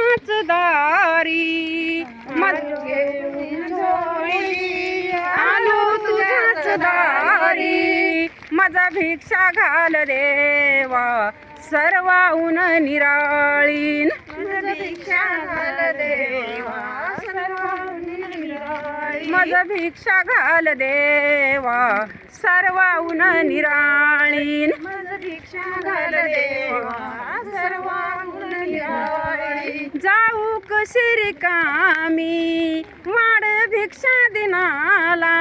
तुझ्याच दारी आलो तुझ्याच दारी माझा भिक्षा घाल देवा सर्वाहून निराळीन भिक्षा घाल देवा माझा भिक्षा घाल देवा सर्वाहून निराळीन भिक्षा घाल देवा सर्वाहून निराळी जाऊ कशी रिकामी वाढ भिक्षा दिनाला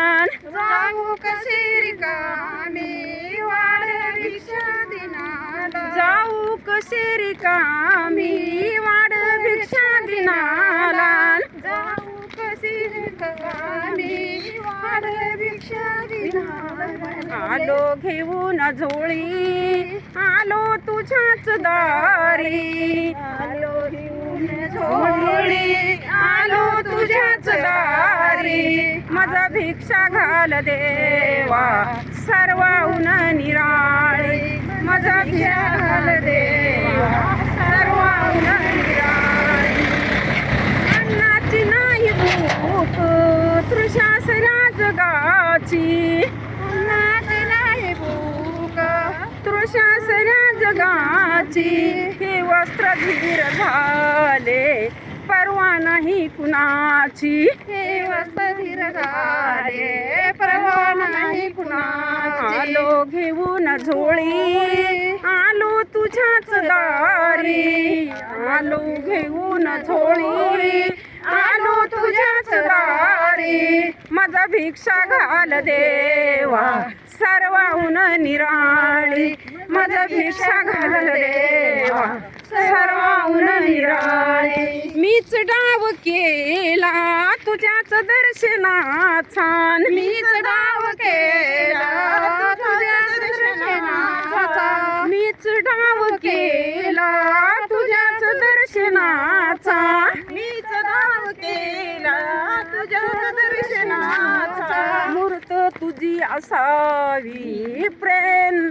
जाऊ कशी रिकामी वाढ भिक्षा दिनाला जाऊ कशी रिकामी वाढ भिक्षा दिनाला जाऊ कशी रिकामी वाढ भिक्षा दिनाला आलो घेऊन झोळी आलो तुझ्याच दारी आलो घेऊन झोळी आलो तुझ्याच दारी माझा भिक्षा घाल देवा सर्वाहून निराळी माझा भिक्षा घाल देवा सर्वाहून निराळी अन्नाची नाही भूक तृषासरा जगाची अन्नाची नाही भूक तृषासरा जगाची हे वस्त्र धीर झाले परवा नाही कुणाची हे वस्तीर झाले परवा नाही कुणाची आलो घेऊन झोळी आलो तुझ्याच दारी आलो घेऊन झोळी आलो तुझ्याच दारी माझा भिक्षा घाल देवा सर्वाहून निराळी माझा भिक्षा घाल देवा सर्वाहून निराळी मीच डाव केला तुझ्याच दर्शनाचा मीच डाव केला तुझ्या दर्शनाचा मीच डाव केला तुझ्याच दर्शनाचा मीच डाव केला तुझ्या दर्शनाचा मूर्त तुझी असावी प्रेम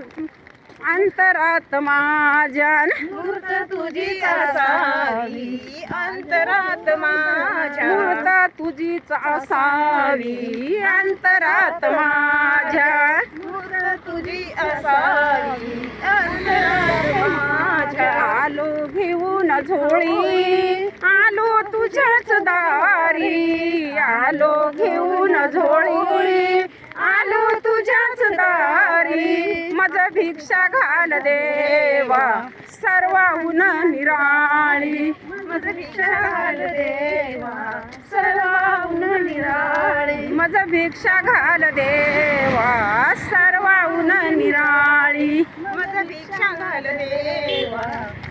अंतरात माझ्या मूर्त तुझी असावी अंतरात माझ्या मूर्त तुझीच असावी अंतरात माझ्या मूर्त तुझी असावी अंतरात माझ्या आलो घेऊन झोळी आलो तुझ्याच दारी आलो घेऊन झोळी आलो तुझ्याच दारी माझा भिक्षा घाल देवा सर्वाहून निराळी माझा भिक्षा घाल देवा सर्वाहून निराळी माझा भिक्षा घाल देवा सर्वाहून निराळी माझा भिक्षा घाल देवा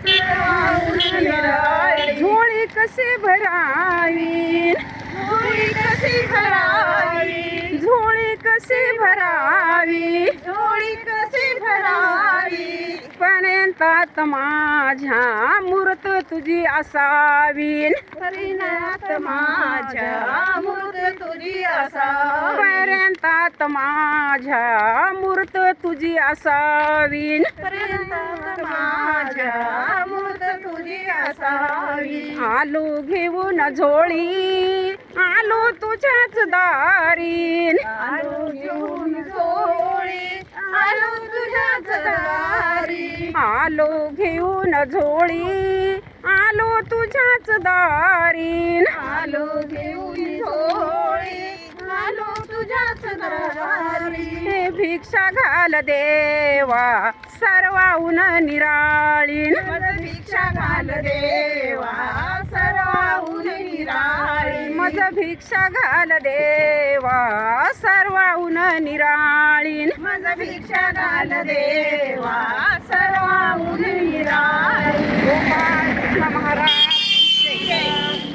सर्वाहून निराळी झोळी कशी भरावी झोळी कशी भरावी झोळी कशी भरावी झोळी कशी भरावी पर्यंतात माझ्या मूर्त तुझी असावी परिणात माझ्या मूर्त तुझी असावी पर्यंतात माझ्या मूर्त तुझी असावी पर्यंत माझ्या मूर्त तुझी असावी आलो घेऊन झोळी आलो तुझ्याच दारी आलो घेऊन झोळी आलो तुझ्याच दारी आलो घेऊन झोळी आलो तुझ्याच दारी आलो घेऊन झोळी आलो तुझ्याच दारी हे भिक्षा घाल देवा सर्वाहून निराळी माझा भिक्षा घाल देवा सर्वाहून निराळी माझा भिक्षा घाल देवा सर्वाहून निराळी माझा भिक्षा घाल देवा सर्वाहून निराळी गोपाळ महाराज